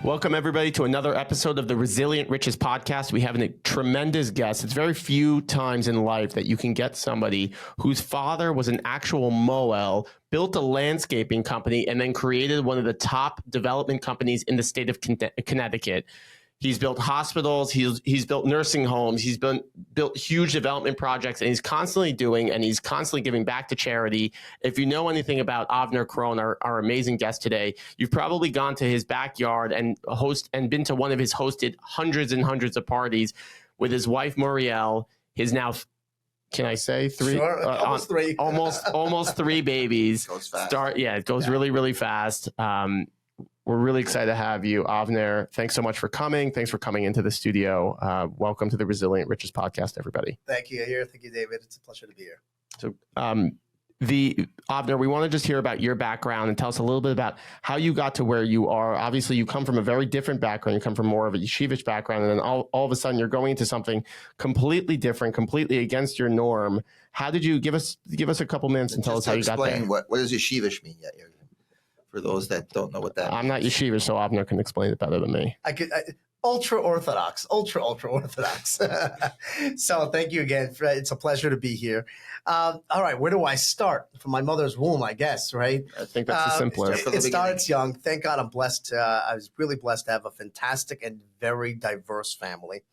Welcome, everybody, to another episode of the Resilient Riches podcast. We have a tremendous guest. It's very few times in life that you can get somebody whose father was an actual Moel, built a landscaping company, and then created one of the top development companies in the state of Connecticut. He's built hospitals, he's built nursing homes, he's built huge development projects, and he's constantly giving back to charity. If you know anything about Avner Krohn, our amazing guest today, you've probably gone to his backyard and been to one of his hosted hundreds and hundreds of parties with his wife Muriel, his now, can I say three? Sure, almost three. almost three babies. It goes fast. It goes really, really fast. We're really excited to have you, Avner. Thanks so much for coming. Thanks for coming into the studio. Welcome to the Resilient Riches podcast, everybody. Thank you, Yair. Thank you, David. It's a pleasure to be here. So, Avner, we want to just hear about your background and tell us a little bit about how you got to where you are. Obviously, you come from a very different background. You come from more of a yeshivish background, and then all of a sudden you're going into something completely different, completely against your norm. How did you give us a couple minutes and tell us how you got there? Explain what does yeshivish mean, Yair? For those that don't know what that means. I'm not yeshivish, so Avner can explain it better than me. Ultra-Orthodox, ultra-Orthodox. So thank you again. It's a pleasure to be here. All right, where do I start? From my mother's womb, I guess, right? I think that's the simplest. It starts young. Thank God I'm blessed. I was really blessed to have a fantastic and very diverse family.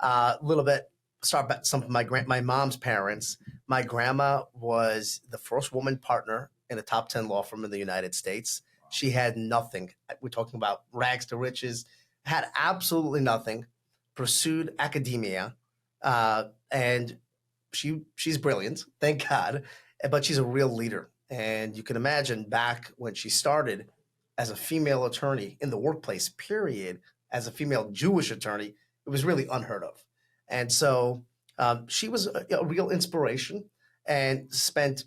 A little bit, start back some of my mom's parents. My grandma was the first woman partner in a top 10 law firm in the United States. She had nothing. We're talking about rags to riches, had absolutely nothing, pursued academia, and she's brilliant, thank God, but she's a real leader. And you can imagine back when she started as a female attorney in the workplace, period, as a female Jewish attorney, it was really unheard of. And so she was a real inspiration and spent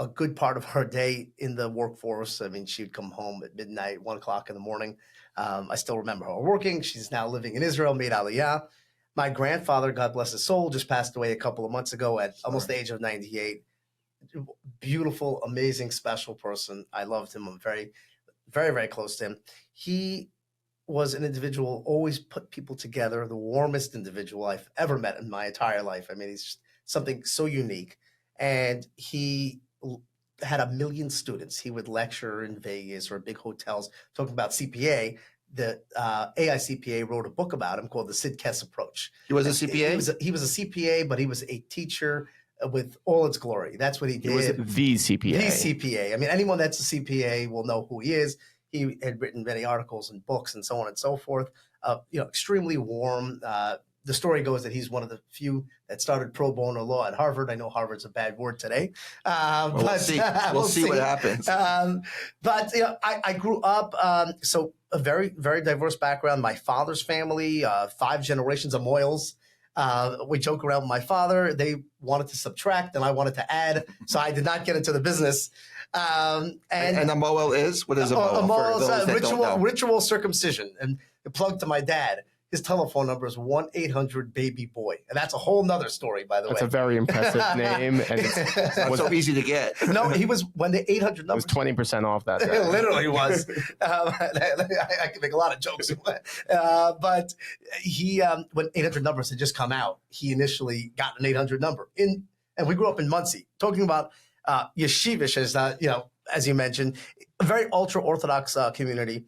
a good part of her day in the workforce. I mean, she'd come home at midnight, 1 o'clock in the morning. I still remember her working. She's now living in Israel, made Aliyah. My grandfather, God bless his soul, just passed away a couple of months ago at almost the age of 98. Beautiful, amazing, special person. I loved him. I'm very, very, very close to him. He was an individual, always put people together, the warmest individual I've ever met in my entire life. I mean, he's just something so unique. And he had 1 million students. He would lecture in Vegas or big hotels talking about CPA. The AICPA wrote a book about him called The Sid Kess Approach. He was a CPA? He was a CPA, but he was a teacher with all its glory. That's what he did. He was the CPA. The CPA. I mean, anyone that's a CPA will know who he is. He had written many articles and books and so on and so forth. Extremely warm. The story goes that he's one of the few that started pro bono law at Harvard. I know Harvard's a bad word today. We'll see. We'll see what happens. But I grew up, so a very, very diverse background. My father's family, 5 generations of Moyles. We joke around with my father. They wanted to subtract and I wanted to add. So I did not get into the business. And a Moel is? What is a Moel? A Moel is ritual circumcision. And the plug to my dad. His telephone number is 1-800-BABY-BOY. And that's a whole nother story, by the way. That's a very impressive name. And it's not so easy to get. No, he was, when the 800 number. It was 20% off that day. It literally was. I can make a lot of jokes. But he, when 800 numbers had just come out, he initially got an 800 number. And we grew up in Muncie, talking about yeshivish, as you mentioned, a very ultra-Orthodox community.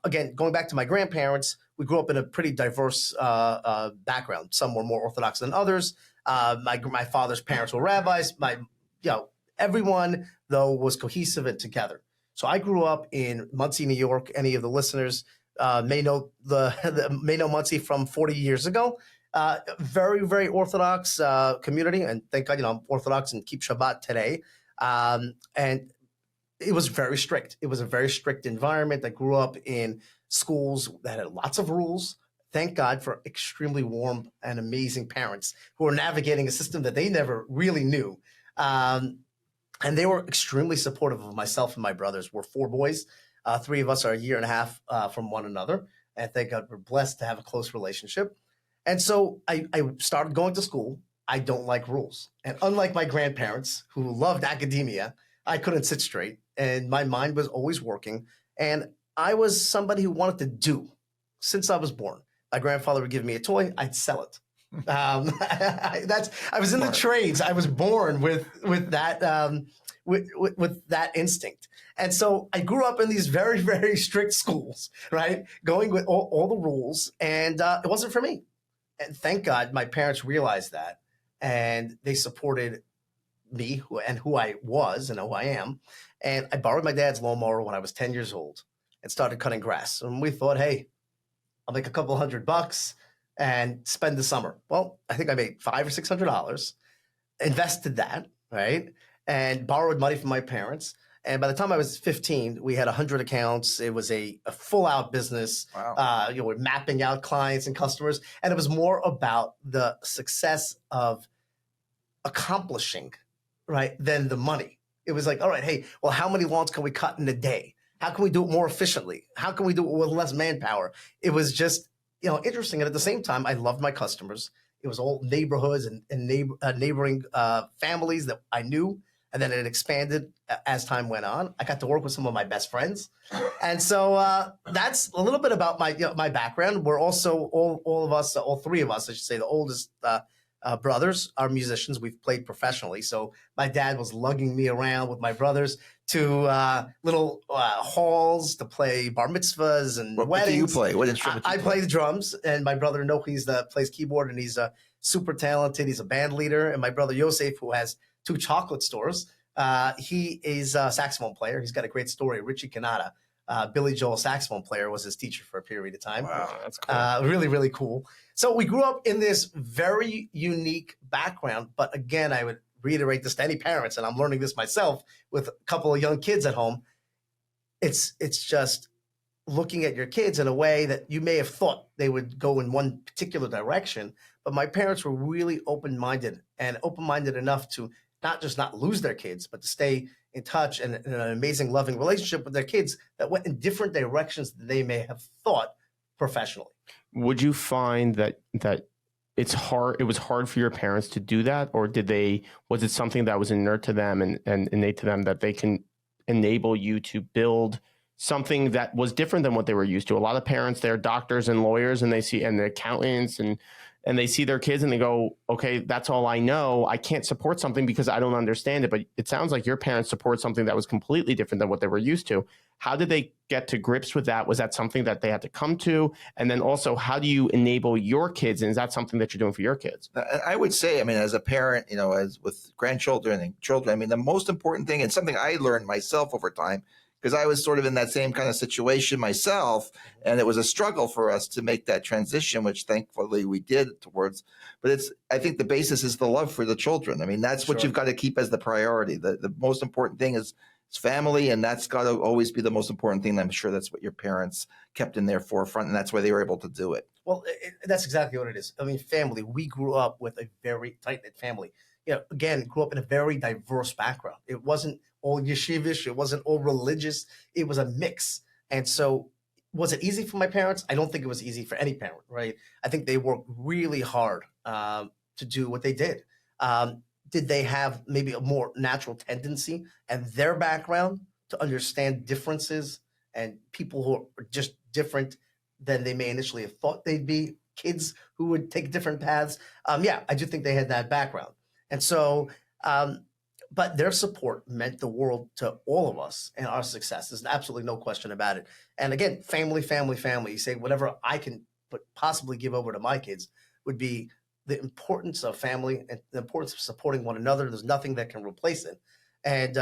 Again, going back to my grandparents, we grew up in a pretty diverse background. Some were more Orthodox than others. My father's parents were rabbis. Everyone, though, was cohesive and together. So I grew up in Muncie, New York. Any of the listeners may know may know Muncie from 40 years ago. Very, very Orthodox community, and thank God, I'm Orthodox and keep Shabbat today. And it was very strict. It was a very strict environment. I grew up in schools that had lots of rules. Thank God for extremely warm and amazing parents who were navigating a system that they never really knew. And they were extremely supportive of myself and my brothers. We're 4 boys. 3 of us are a year and a half from one another. And thank God we're blessed to have a close relationship. And so I started going to school. I don't like rules. And unlike my grandparents who loved academia, I couldn't sit straight. And my mind was always working. And I was somebody who wanted to do. since I was born. My grandfather would give me a toy, I'd sell it. I was in the trades. I was born with that with that instinct. And so I grew up in these very, very strict schools, right? Going with all the rules, and it wasn't for me. And thank God my parents realized that, and they supported me who I was and who I am. And I borrowed my dad's lawnmower when I was 10 years old and started cutting grass. And we thought, hey, I'll make a couple $100 and spend the summer. Well, I think I made $500 or $600, invested that, right? And borrowed money from my parents. And by the time I was 15, we had 100 accounts. It was a full out business. Wow. We're mapping out clients and customers. And it was more about the success of accomplishing, right, than the money. It was like, all right, hey, well, how many lawns can we cut in a day? How can we do it more efficiently? How can we do it with less manpower? It was just, interesting. And at the same time, I loved my customers. It was all neighborhoods and neighboring families that I knew. And then it expanded as time went on. I got to work with some of my best friends. And so that's a little bit about my background. We're also, all of us, all three of us, I should say, the oldest brothers are musicians. We've played professionally. So my dad was lugging me around with my brothers to little halls to play bar mitzvahs and weddings. What do you play? What instrument do you play the drums, and my brother Nochi plays keyboard, and he's super talented. He's a band leader. And my brother Yosef, who has 2 chocolate stores, he is a saxophone player. He's got a great story. Richie Kanata, Billy Joel saxophone player, was his teacher for a period of time. Wow, that's cool. Really, really cool. So we grew up in this very unique background. But again, I would reiterate this to any parents, and I'm learning this myself with a couple of young kids at home. It's just looking at your kids in a way that you may have thought they would go in one particular direction. But my parents were really open-minded enough to not lose their kids, but to stay in touch and in an amazing, loving relationship with their kids that went in different directions than they may have thought professionally. Would you find that it's hard? It was hard for your parents to do that, or was it something that was inert to them and innate to them that they can enable you to build something that was different than what they were used to? A lot of parents, they're doctors and lawyers, and they're accountants, and they see their kids and they go, okay, that's all I know. I can't support something because I don't understand it. But it sounds like your parents support something that was completely different than what they were used to. How did they get to grips with that? Was that something that they had to come to? And then also, how do you enable your kids? And is that something that you're doing for your kids? I would say, as a parent, as with grandchildren and children, the most important thing, and something I learned myself over time, because I was sort of in that same kind of situation myself, and it was a struggle for us to make that transition, which thankfully we did towards. But I think the basis is the love for the children. That's what you've got to keep as the priority. The most important thing is family, and that's got to always be the most important thing. I'm sure that's what your parents kept in their forefront, and that's why they were able to do it. Well, that's exactly what it is. Family, we grew up with a very tight-knit family. Again, grew up in a very diverse background. It wasn't all yeshivish. It wasn't all religious. It was a mix. And so was it easy for my parents? I don't think it was easy for any parent, right? I think they worked really hard to do what they did. Did they have maybe a more natural tendency and their background to understand differences and people who are just different than they may initially have thought they'd be, kids who would take different paths? Yeah, I do think they had that background. And so, but their support meant the world to all of us and our success. There's absolutely no question about it. And again, family. You say whatever I can possibly give over to my kids would be the importance of family and the importance of supporting one another. There's nothing that can replace it. And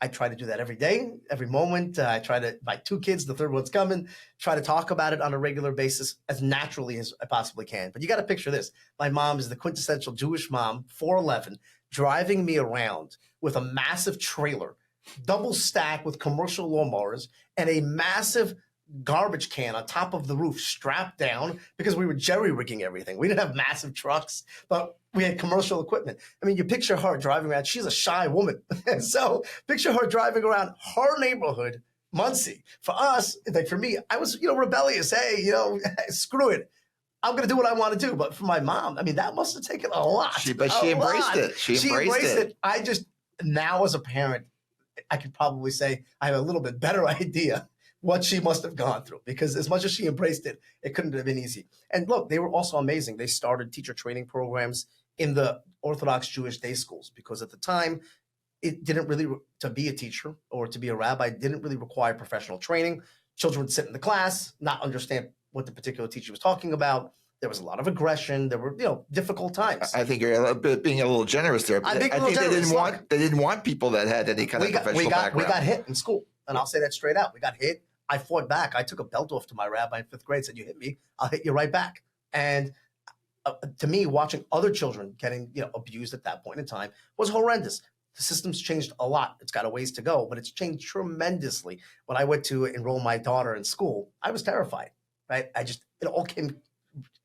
I try to do that every day, every moment. I try to, my 2 kids, the third one's coming, try to talk about it on a regular basis as naturally as I possibly can. But you got to picture this. My mom is the quintessential Jewish mom, 4'11", driving me around with a massive trailer, double stacked with commercial lawnmowers, and a massive garbage can on top of the roof strapped down because we were jerry-rigging everything. We didn't have massive trucks, but we had commercial equipment. You picture her driving around. She's a shy woman. So picture her driving around her neighborhood, Muncie. For us, like for me, I was, rebellious. Hey, screw it. I'm going to do what I want to do. But for my mom, that must have taken a lot. She embraced it. She embraced it. I just, now as a parent, I could probably say I have a little bit better idea what she must have gone through, because as much as she embraced it, it couldn't have been easy. And look, they were also amazing. They started teacher training programs in the Orthodox Jewish day schools, because at the time, it didn't really, to be a teacher or to be a rabbi, didn't really require professional training. Children would sit in the class, not understand what the particular teacher was talking about. There was a lot of aggression. There were, difficult times. I think you're being a little generous there. I think they didn't want people that had any kind of professional background. We got hit in school, and I'll say that straight out. We got hit. I fought back. I took a belt off to my rabbi in 5th grade, said, "You hit me, I'll hit you right back." And to me, watching other children getting abused at that point in time was horrendous. The system's changed a lot. It's got a ways to go, but it's changed tremendously. When I went to enroll my daughter in school, I was terrified, right? It all came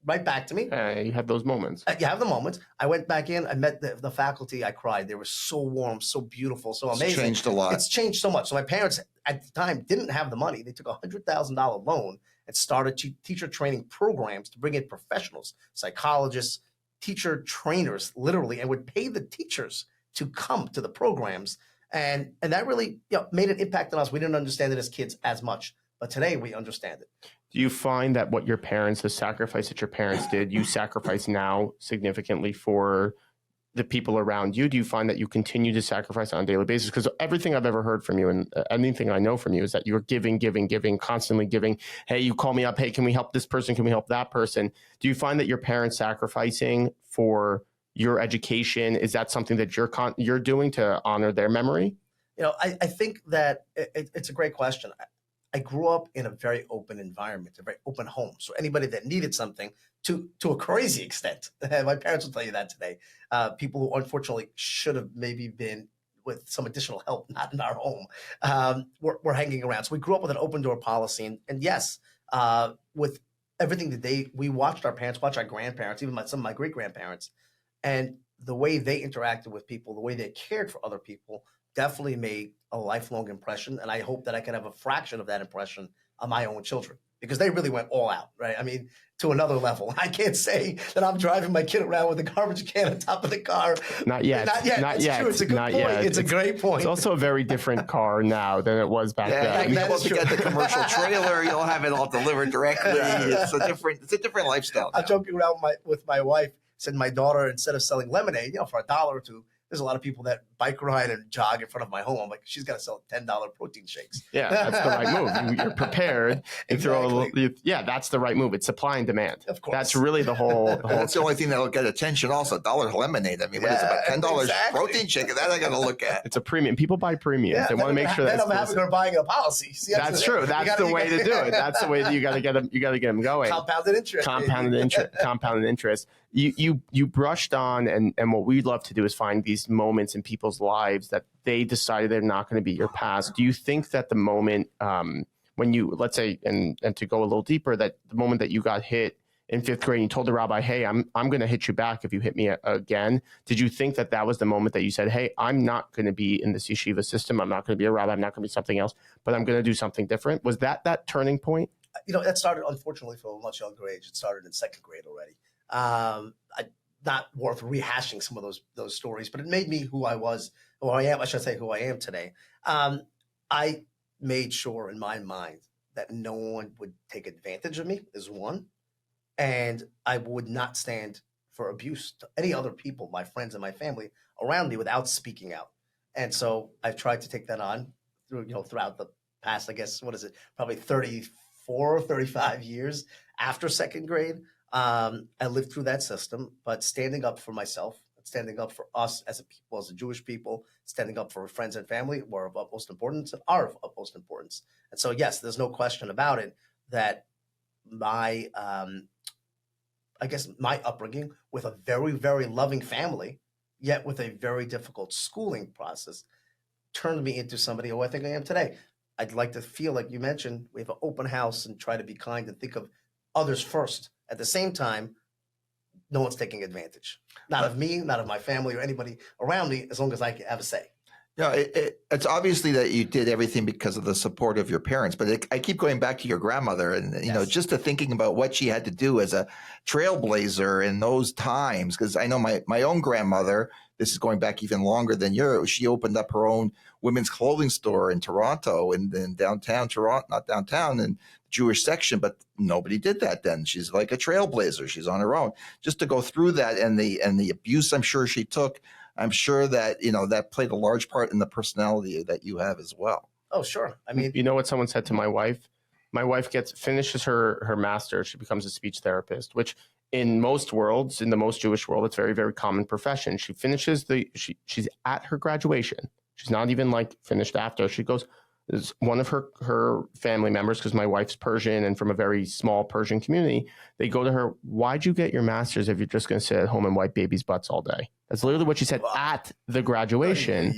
right back to me. You had those moments. You have the moments. I went back in. I met the faculty. I cried. They were so warm, so beautiful, so amazing. It's changed a lot. It's changed so much. So my parents at the time didn't have the money. They took a $100,000 loan and started teacher training programs to bring in professionals, psychologists, teacher trainers, literally, and would pay the teachers to come to the programs. And that really made an impact on us. We didn't understand it as kids as much, but today we understand it. Do you find that what your parents, the sacrifice that your parents did, you sacrifice now significantly for the people around you? Do you find that you continue to sacrifice on a daily basis? Because everything I've ever heard from you and anything I know from you is that you're giving, constantly giving. Hey, you call me up. Hey, can we help this person? Can we help that person? Do you find that your parents sacrificing for your education, is that something that you're doing to honor their memory? I think that it's a great question. I grew up in a very open environment, a very open home. So anybody that needed something to a crazy extent, my parents will tell you that today, people who unfortunately should have maybe been with some additional help, not in our home, were hanging around. So we grew up with an open door policy. And yes, with everything that we watched our parents, watch our grandparents, even some of my great-grandparents, and the way they interacted with people, the way they cared for other people, definitely made a lifelong impression. And I hope that I can have a fraction of that impression on my own children, because they really went all out, right? I mean, to another level. I can't say that I'm driving my kid around with a garbage can on top of the car. Not yet. Not yet. True. It's a good point. It's a great point. It's also a very different car now than it was back then. You'll be able to get the commercial trailer. You'll have it all delivered directly. It's a different lifestyle now. I'm joking around with my wife. Said my daughter, instead of selling lemonade, for $1 or $2, there's a lot of people that bike ride and jog in front of my home. I'm like, she's got to sell $10 protein shakes. Yeah, that's the right move. You're prepared. Exactly. That's the right move. It's supply and demand. Of course. That's really the whole. That's the only thing that'll get attention. Also, $1 lemonade. I mean, what is it, about $10 protein shake? That I got to look at. It's a premium. People buy premiums. They want to make sure that. Then I'm having her buying a policy. See, that's true. That's the way to do it. That's the way that you got to get them. You got to get them going. Compounded interest. You brushed on, and what we'd love to do is find these moments in people's lives that they decided they're not going to be your past. Do you think that the moment when you, let's say, and to go a little deeper, that the moment that you got hit in 5th grade, and you told the rabbi, "Hey, I'm going to hit you back if you hit me again," did you think that was the moment that you said, "Hey, I'm not going to be in this yeshiva system. I'm not going to be a rabbi. I'm not going to be something else, but I'm going to do something different"? Was that turning point? That started, unfortunately, from a much younger age. It started in 2nd grade already. Not worth rehashing some of those stories, but it made me who I was, who I am. I should say who I am today. I made sure in my mind that no one would take advantage of me, is one, and I would not stand for abuse to any other people, my friends and my family around me, without speaking out. And so I've tried to take that on throughout the past, I guess, probably 34, 35 years after 2nd grade. I lived through that system, but standing up for myself, standing up for us as a people, as a Jewish people, standing up for friends and family were of utmost importance and are of utmost importance. And so, yes, there's no question about it that my upbringing with a very, very loving family, yet with a very difficult schooling process, turned me into somebody who I think I am today. I'd like to feel, like you mentioned, we have an open house and try to be kind and think of others first. At the same time, no one's taking advantage. Not of me, not of my family or anybody around me, as long as I have a say. It's obviously that you did everything because of the support of your parents, but I keep going back to your grandmother and, just to thinking about what she had to do as a trailblazer in those times. Because I know my own grandmother, this is going back even longer than yours. She opened up her own women's clothing store in Toronto, and then downtown Toronto, not downtown, and Jewish section, but nobody did that then. She's like a trailblazer. She's on her own. Just to go through that and the abuse I'm sure she took, I'm sure that, that played a large part in the personality that you have as well. Oh, sure. I mean, you know what someone said to my wife? My wife finishes her master's. She becomes a speech therapist, which in most worlds, in the most Jewish world, it's very, very common profession. She finishes she's at her graduation. She's not even like finished after. She goes, is one of her family members, because my wife's Persian and from a very small Persian community, they go to her, why'd you get your master's if you're just going to sit at home and wipe babies' butts all day? That's literally what she said at the graduation.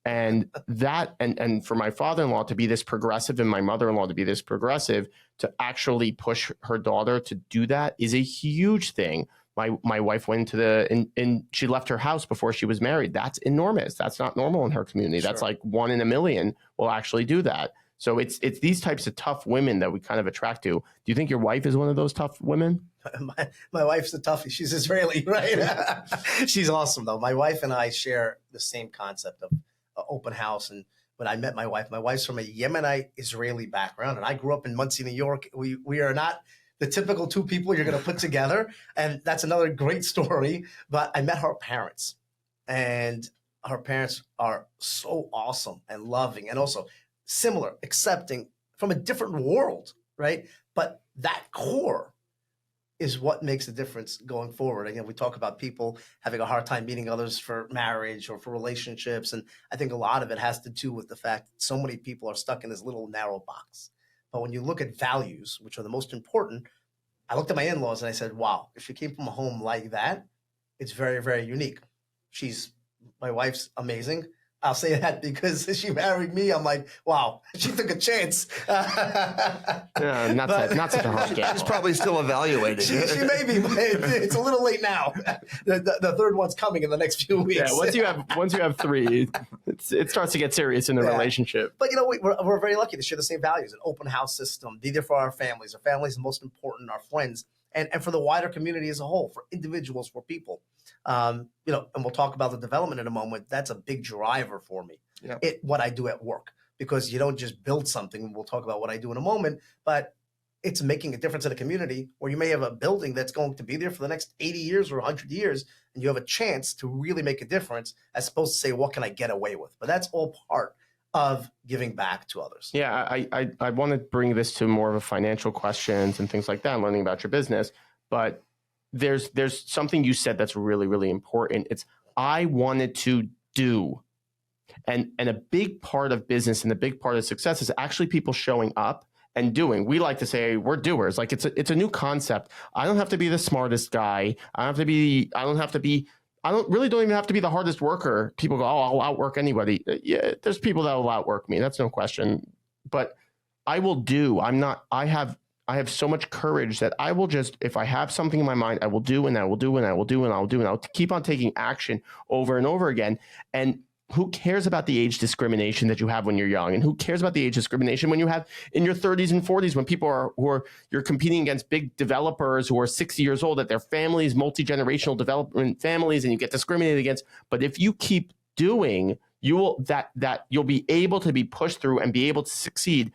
And that, and for my father-in-law to be this progressive and my mother-in-law to be this progressive, to actually push her daughter to do that is a huge thing. My wife went into she left her house before she was married. That's enormous. That's not normal in her community. Sure. That's like 1 in a million will actually do that. So it's these types of tough women that we kind of attract to. Do you think your wife is one of those tough women? My wife's a toughie. She's Israeli, right? She's awesome though. My wife and I share the same concept of open house. And when I met my wife's from a Yemenite Israeli background, and I grew up in Monsey, New York. We are not the typical two people you're going to put together. And that's another great story. But I met her parents, and her parents are so awesome and loving and also similar, accepting from a different world, right? But that core is what makes the difference going forward. Again, we talk about people having a hard time meeting others for marriage or for relationships. And I think a lot of it has to do with the fact that so many people are stuck in this little narrow box. But when you look at values, which are the most important, I looked at my in-laws and I said, wow, if she came from a home like that, it's very, very unique. My wife's amazing. I'll say that because she married me. I'm like, wow, she took a chance. Not such a hard gamble. She's probably still evaluating. She may be, but it's a little late now. The third one's coming in the next few weeks. Yeah, once you have three, it starts to get serious in the relationship. But we're very lucky to share the same values: an open house system, be there for our families. Our families are most important, our friends, and for the wider community as a whole, for individuals, for people. And we'll talk about the development in a moment. That's a big driver for me. Yeah. What I do at work, because you don't just build something. We'll talk about what I do in a moment, but it's making a difference in a community where you may have a building that's going to be there for the next 80 years or 100 years, and you have a chance to really make a difference, as opposed to say, what can I get away with? But that's all part of giving back to others. Yeah, I want to bring this to more of a financial questions and things like that, and learning about your business, but there's something you said that's really, really important. It's I wanted to do. And a big part of business and a big part of success is actually people showing up and doing. We like to say we're doers. Like it's a new concept. I don't have to be the smartest guy. I don't even have to be the hardest worker. People go, oh, I'll outwork anybody. Yeah, there's people that will outwork me. That's no question. But I will do. I have so much courage that I will just, if I have something in my mind, I will do, and I will do, and I will do, and I'll do, and I'll keep on taking action over and over again. And who cares about the age discrimination that you have when you're young? And who cares about the age discrimination when you have in your 30s and 40s, when people you're competing against big developers who are 60 years old, that their families, multi-generational development families, and you get discriminated against. But if you keep doing, you'll be able to be pushed through and be able to succeed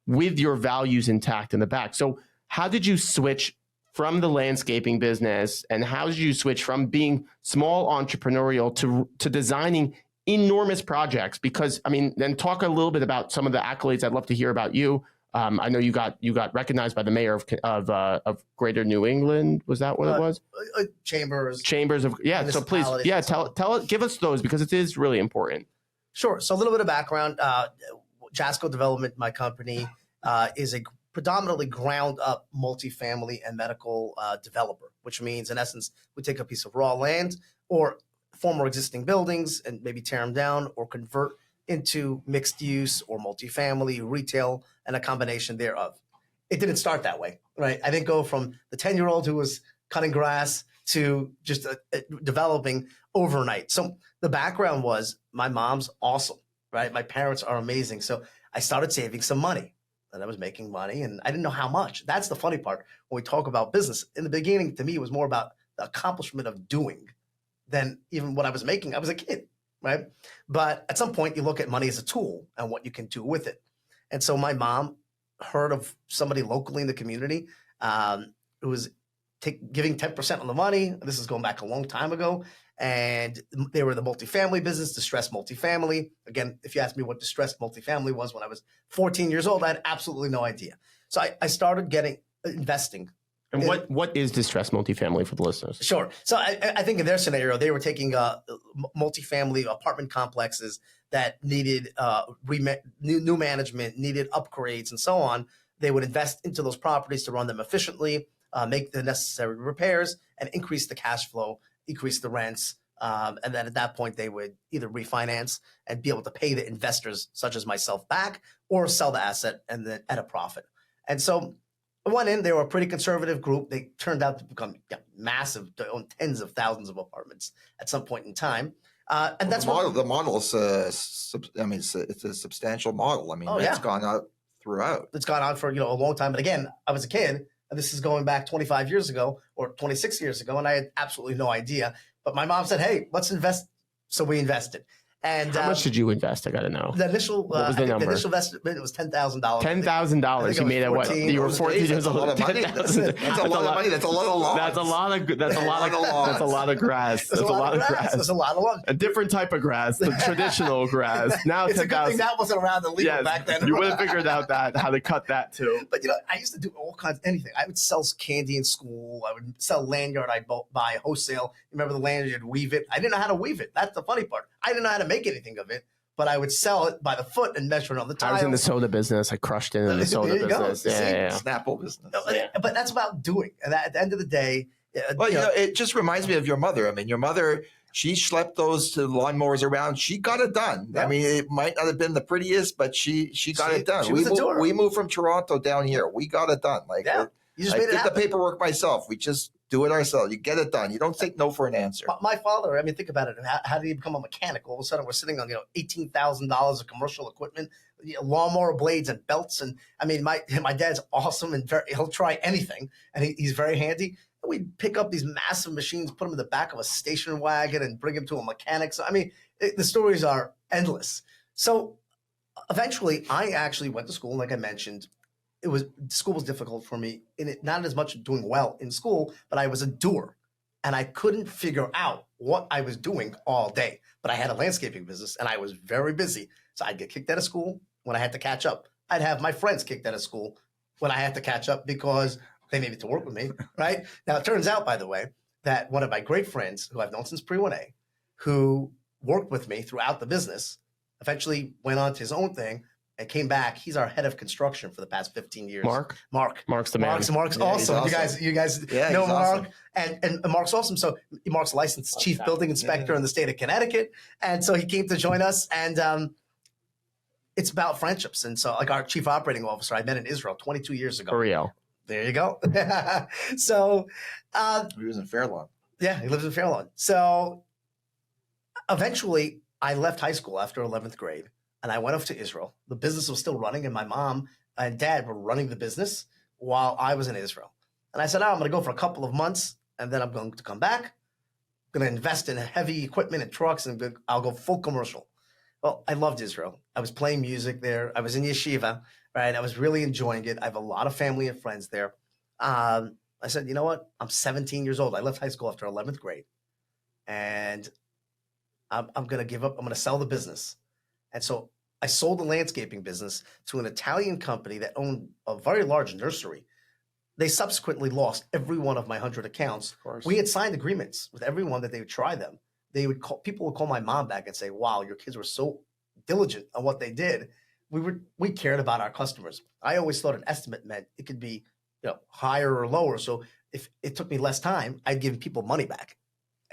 with your values intact in the back. So how did you switch from the landscaping business, and how did you switch from being small entrepreneurial to designing enormous projects? Because then talk a little bit about some of the accolades. I'd love to hear about you. I know you got recognized by the mayor of Greater New England. Was that what it was? Chambers of So please, give us those, because it is really important. Sure. So a little bit of background. Jasco Development, my company, is a predominantly ground up multifamily and medical developer, which means in essence, we take a piece of raw land or former existing buildings and maybe tear them down or convert into mixed use or multifamily, retail, and a combination thereof. It didn't start that way, right? I didn't go from the 10-year-old who was cutting grass to just developing overnight. So the background was my mom's awesome, right? My parents are amazing. So I started saving some money, and I was making money, and I didn't know how much. That's the funny part when we talk about business. In the beginning, to me, it was more about the accomplishment of doing than even what I was making. I was a kid, right? But at some point, you look at money as a tool and what you can do with it. And so my mom heard of somebody locally in the community who was giving 10% on the money. This is going back a long time ago. And they were the multifamily business, distressed multifamily. Again, if you ask me what distressed multifamily was when I was 14 years old, I had absolutely no idea. So I started investing. And what is distressed multifamily for the listeners? Sure. So I think in their scenario, they were taking multifamily apartment complexes that needed new management, needed upgrades, and so on. They would invest into those properties to run them efficiently, make the necessary repairs, and increase the cash flow, increase the rents. And then at that point, they would either refinance and be able to pay the investors, such as myself, back, or sell the asset and then at a profit. And so I went in. They were a pretty conservative group. They turned out to become massive, to own tens of thousands of apartments at some point in time. And that's the model is. It's a substantial model. I mean, it's gone out throughout. It's gone on for a long time. But again, I was a kid, and this is going back 25 years ago or 26 years ago, and I had absolutely no idea. But my mom said, "Hey, let's invest." So we invested. And how much did you invest? I got to know. The initial, what was the number? The initial investment was $10,000. $10,000. You made it what? You were 14 years old. That's a lot of money. That's a lot of money. That's a lot of lawns. That's a lot of grass. That's a lot of grass. That's a lot of lawns. A different type of grass, the traditional grass. Now it's 10,000. a good thing that wasn't around the legal back then. You would have figured out how to cut that too. But I used to do all kinds of anything. I would sell candy in school. I would sell lanyard. I'd buy wholesale. Remember the lanyard? You'd weave it. I didn't know how to weave it. That's the funny part. I didn't know how to make anything of it. But I would sell it by the foot and measure it on the tiles. I was in the soda business. I crushed it in the soda business. Yeah. Snapple business. But that's about doing. And at the end of the day, it just reminds me of your mother. I mean, your mother, she schlepped those lawnmowers around. She got it done. Yeah. I mean, it might not have been the prettiest, but she got it done. We moved from Toronto down here. We got it done. You just made it happen. I did the paperwork myself. We just do it ourselves. You get it done. You don't take no for an answer. My father, I mean, think about it. How did he become a mechanic? All of a sudden, we're sitting on $18,000 of commercial equipment, lawnmower blades and belts. And I mean, my dad's awesome and he'll try anything, and he's very handy. We'd pick up these massive machines, put them in the back of a station wagon, and bring them to a mechanic. So I mean, the stories are endless. So eventually, I actually went to school, like I mentioned. School was difficult for me, not as much doing well in school, but I was a doer, and I couldn't figure out what I was doing all day. But I had a landscaping business, and I was very busy. So I'd get kicked out of school when I had to catch up. I'd have my friends kicked out of school when I had to catch up because they needed to work with me, right? Now, it turns out, by the way, that one of my great friends, who I've known since pre-1A, who worked with me throughout the business, eventually went on to his own thing, and came back. He's our head of construction for the past 15 years. Mark's the man. Mark's awesome. You guys know Mark. Awesome. And Mark's awesome. So Mark's licensed chief building inspector in the state of Connecticut. And so he came to join us. And it's about friendships. And so like our chief operating officer, I met in Israel 22 years ago. For real. There you go. So he was in Fairlawn. Yeah, he lives in Fairlawn. So eventually I left high school after 11th grade. And I went off to Israel. The business was still running, and my mom and dad were running the business while I was in Israel. And I said, I'm going to go for a couple of months, and then I'm going to come back. I'm going to invest in heavy equipment and trucks, and I'll go full commercial. Well, I loved Israel. I was playing music there. I was in yeshiva, right? I was really enjoying it. I have a lot of family and friends there. I said, you know what? I'm 17 years old. I left high school after 11th grade, and I'm going to give up. I'm going to sell the business. And so I sold the landscaping business to an Italian company that owned a very large nursery. They subsequently lost every one of my 100 accounts. Of course. We had signed agreements with everyone that they would try them. People would call my mom back and say, wow, your kids were so diligent on what they did. We cared about our customers. I always thought an estimate meant it could be higher or lower. So if it took me less time, I'd give people money back.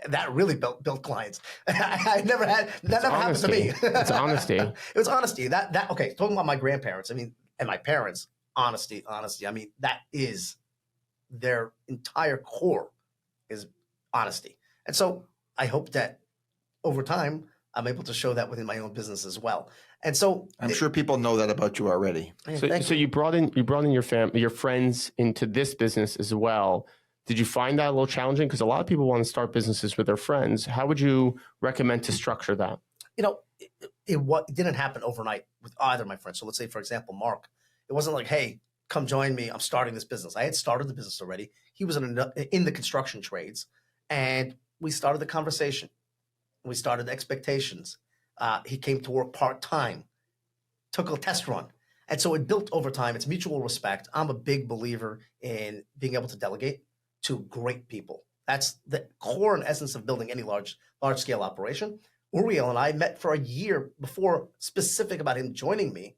That really built clients. I never had that. Never happened to me. It's honesty. It was honesty. Okay. Talking about my grandparents, and my parents, honesty. I mean, that is their entire core is honesty. And so I hope that over time I'm able to show that within my own business as well. And so I'm sure people know that about you already. So you brought in your family, your friends into this business as well. Did you find that a little challenging? Because a lot of people want to start businesses with their friends. How would you recommend to structure that? It didn't happen overnight with either of my friends. So let's say, for example, Mark, it wasn't like, hey, come join me. I'm starting this business. I had started the business already. He was in the construction trades, and we started the conversation. We started expectations. He came to work part-time, took a test run. And so it built over time. It's mutual respect. I'm a big believer in being able to delegate to great people. That's the core and essence of building any large-scale operation. Uriel and I met for a year before, specific about him joining me.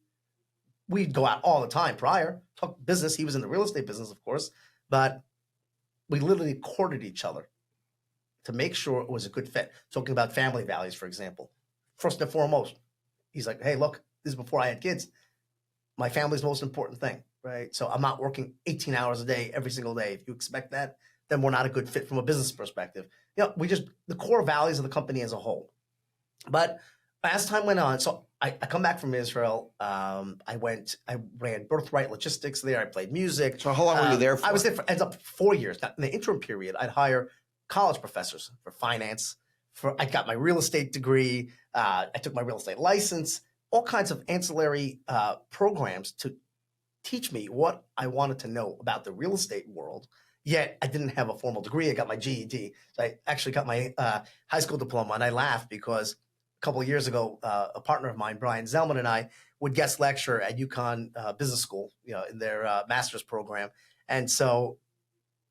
We'd go out all the time prior, talk business. He was in the real estate business, of course, but we literally courted each other to make sure it was a good fit. Talking about family values, for example. First and foremost, he's like, hey, look, this is before I had kids. My family's the most important thing, right? So I'm not working 18 hours a day every single day. If you expect that, then we're not a good fit from a business perspective. The core values of the company as a whole. But as time went on, so I come back from Israel. I ran Birthright Logistics there. I played music. So how long were you there for? I was there for ends up 4 years. Now, in the interim period, I'd hire college professors for finance. I got my real estate degree. I took my real estate license. All kinds of ancillary programs to teach me what I wanted to know about the real estate world. Yet I didn't have a formal degree. I got my GED. So I actually got my high school diploma, and I laughed because a couple of years ago, a partner of mine, Brian Zellman, and I would guest lecture at UConn Business School, in their master's program. And so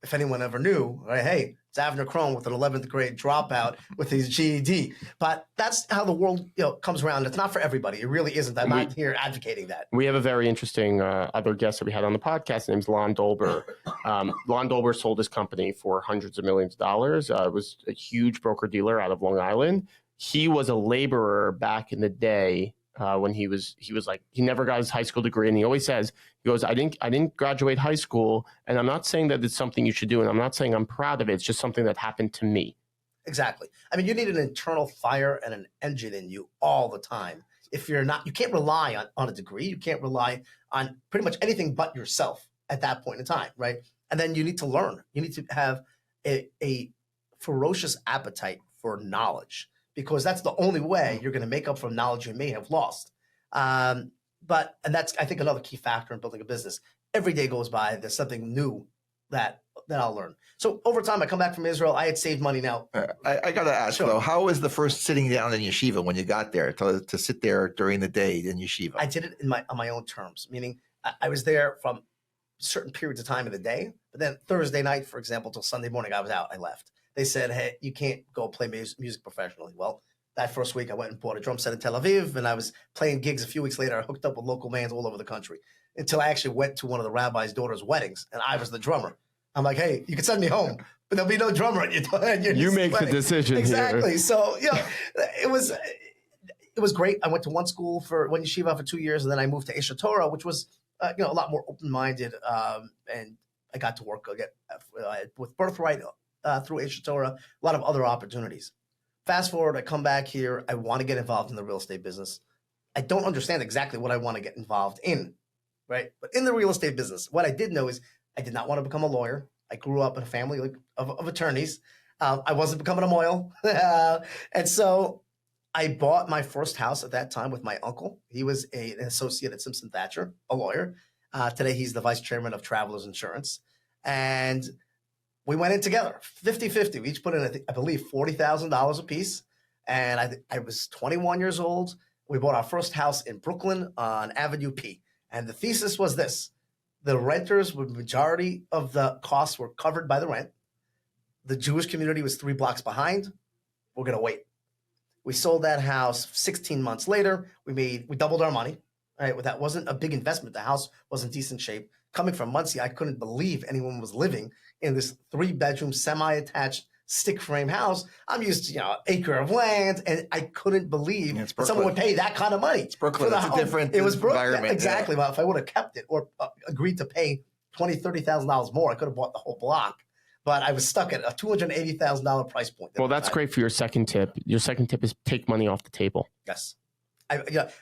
if anyone ever knew, right, hey, it's Avner Krohn with an 11th grade dropout with his GED. But that's how the world comes around. It's not for everybody. It really isn't. I'm not here advocating that. We have a very interesting other guest that we had on the podcast. His name's Lon Dolber. Lon Dolber sold his company for hundreds of millions of dollars. It was a huge broker-dealer out of Long Island. He was a laborer back in the day when he was like, he never got his high school degree. And he always says, he goes, I didn't graduate high school. And I'm not saying that it's something you should do. And I'm not saying I'm proud of it. It's just something that happened to me. Exactly. I mean, you need an internal fire and an engine in you all the time. If you're not, you can't rely on a degree. You can't rely on pretty much anything but yourself at that point in time, right? And then you need to learn. You need to have a ferocious appetite for knowledge, because that's the only way you're going to make up for knowledge you may have lost. And that's, I think, another key factor in building a business. Every day goes by, there's something new that I'll learn. So over time, I come back from Israel. I had saved money now. I got to ask, though, how was the first sitting down in yeshiva when you got there to sit there during the day in yeshiva? I did it on my own terms, meaning I was there from certain periods of time of the day. But then Thursday night, for example, till Sunday morning, I was out. I left. They said, hey, you can't go play music professionally. Well, that first week I went and bought a drum set in Tel Aviv, and I was playing gigs a few weeks later. I hooked up with local bands all over the country until I actually went to one of the rabbi's daughter's weddings, and I was the drummer. I'm like, hey, you can send me home, but there'll be no drummer at your You make wedding. The decision exactly. Here. So, it was great. I went to one yeshiva for 2 years, and then I moved to Esha Torah, which was a lot more open-minded, and I got to work again with Birthright through Esha Torah, a lot of other opportunities. Fast forward, I come back here. I want to get involved in the real estate business. I don't understand exactly what I want to get involved in, right? But in the real estate business, what I did know is I did not want to become a lawyer. I grew up in a family of attorneys. I wasn't becoming a mohel. And so I bought my first house at that time with my uncle. He was an associate at Simpson Thacher, a lawyer. Today, he's the vice chairman of Travelers Insurance. And we went in together, 50-50. We each put in, I believe, $40,000 a piece. And I was 21 years old. We bought our first house in Brooklyn on Avenue P. And the thesis was this: the renters, the majority of the costs were covered by the rent. The Jewish community was 3 blocks behind. We're going to wait. We sold that house 16 months later. We doubled our money. Right? Well, that wasn't a big investment. The house was in decent shape. Coming from Muncie, I couldn't believe anyone was living in this 3-bedroom, semi-attached, stick frame house. I'm used to, acre of land, and I couldn't believe that someone would pay that kind of money. It's Brooklyn. It's a different environment. Yeah, exactly. Yeah. Well, if I would have kept it or agreed to pay $20,000, $30,000 more, I could have bought the whole block. But I was stuck at a $280,000 price point. Well, that's great for your second tip. Your second tip is take money off the table. Yes.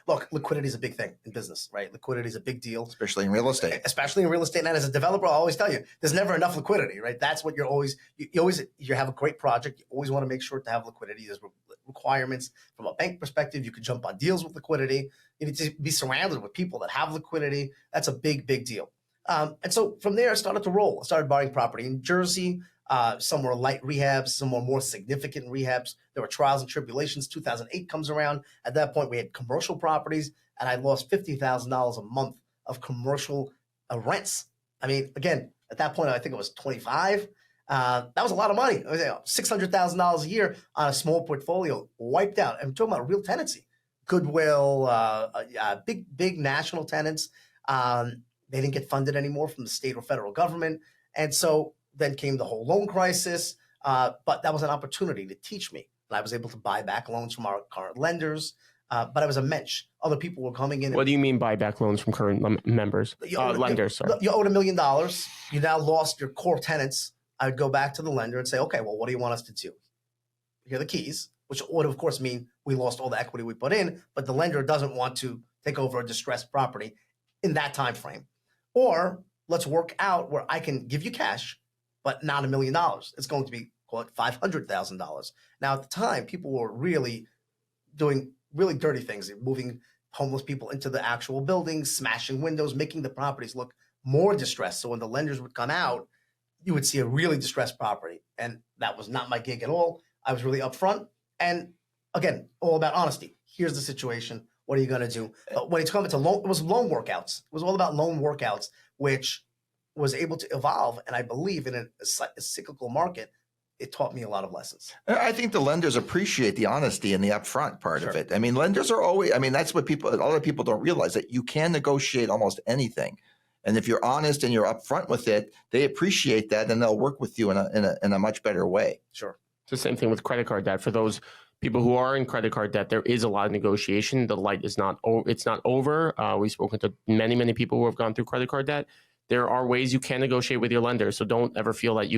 Look, liquidity is a big thing in business, right? Liquidity is a big deal, especially in real estate. especially in real estate. And as a developer, I'll always tell you, there's never enough liquidity, right? That's what you have a great project. You always want to make sure to have liquidity. There's requirements from a bank perspective. You can jump on deals with liquidity. You need to be surrounded with people that have liquidity. That's a big, big deal. And so from there, I started to roll. I started buying property in Jersey. Some were light rehabs, some were more significant rehabs. There were trials and tribulations. 2008 comes around. At that point, we had commercial properties, and I lost $50,000 a month of commercial rents. I mean, again, at that point, I think it was 25. That was a lot of money. It was $600,000 a year on a small portfolio, wiped out. I'm talking about real tenancy, Goodwill, big national tenants. They didn't get funded anymore from the state or federal government, and so then came the whole loan crisis, but that was an opportunity to teach me. And I was able to buy back loans from our current lenders, but I was a mensch. Other people were coming in. What do you mean buy back loans from current lenders? You owed $1 million. You now lost your core tenants. I would go back to the lender and say, okay, well, what do you want us to do? Here are the keys, which would, of course, mean we lost all the equity we put in, but the lender doesn't want to take over a distressed property in that time frame. Or let's work out where I can give you cash, but not $1 million. It's going to be, call it $500,000. Now, at the time, people were really doing really dirty things, moving homeless people into the actual buildings, smashing windows, making the properties look more distressed. So when the lenders would come out, you would see a really distressed property. And that was not my gig at all. I was really upfront. And again, all about honesty. Here's the situation. What are you going to do? But when it's coming to loan, it was loan workouts. It was all about loan workouts, which was able to evolve. And I believe in a cyclical market, it taught me a lot of lessons. I think the lenders appreciate the honesty and the upfront part of it. I mean, lenders are always, that's what a lot of people don't realize, that you can negotiate almost anything. And if you're honest and you're upfront with it, they appreciate that and they'll work with you in a much better way. Sure. It's the same thing with credit card debt. For those people who are in credit card debt, there is a lot of negotiation. The light is not over. We've spoken to many people who have gone through credit card debt. There are ways you can negotiate with your lender. So don't ever feel that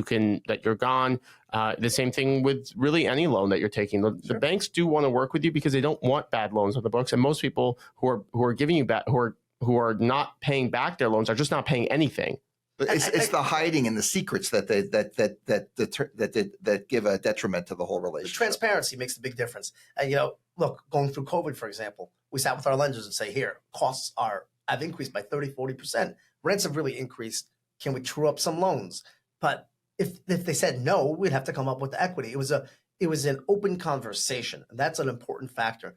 that you're gone. The same thing with really any loan that you're taking. The banks do want to work with you because they don't want bad loans on the books. And most people who are giving you bad, who are not paying back their loans are just not paying anything. But it's the hiding and the secrets that give a detriment to the whole relationship. The transparency makes a big difference. And look, going through COVID, for example, we sat with our lenders and say, here, costs have increased by 30-40%. Rents have really increased. Can we true up some loans? But if they said no, we'd have to come up with the equity. It was an open conversation, and that's an important factor.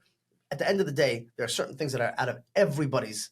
At the end of the day, there are certain things that are out of everybody's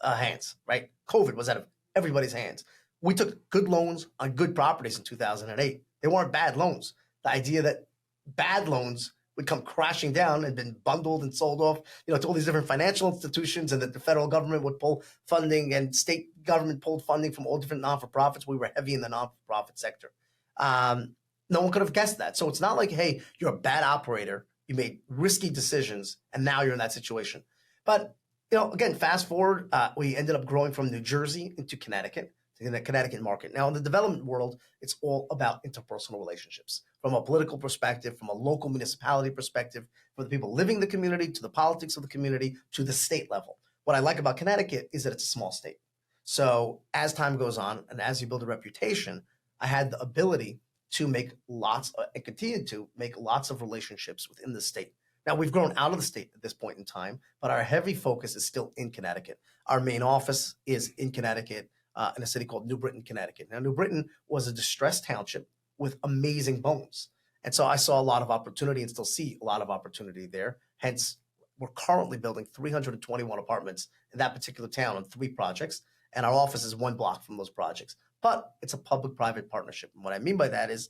hands, right? COVID was out of everybody's hands. We took good loans on good properties in 2008. They weren't bad loans. The idea that bad loans would come crashing down and been bundled and sold off, to all these different financial institutions, and that the federal government would pull funding and state government pulled funding from all different non-for-profits. We were heavy in the non-for-profit sector. No one could have guessed that. So it's not like, hey, you're a bad operator. You made risky decisions, and now you're in that situation. But, again, fast forward, we ended up growing from New Jersey into Connecticut, in the Connecticut market. Now, in the development world, it's all about interpersonal relationships. From a political perspective, from a local municipality perspective, for the people living in the community, to the politics of the community, to the state level. What I like about Connecticut is that it's a small state. So as time goes on, and as you build a reputation, I had the ability to make and continue to make lots of relationships within the state. Now, we've grown out of the state at this point in time, but our heavy focus is still in Connecticut. Our main office is in Connecticut, in a city called New Britain, Connecticut. Now, New Britain was a distressed township with amazing bones. And so I saw a lot of opportunity and still see a lot of opportunity there. Hence, we're currently building 321 apartments in that particular town on 3 projects. And our office is 1 block from those projects. But it's a public-private partnership. And what I mean by that is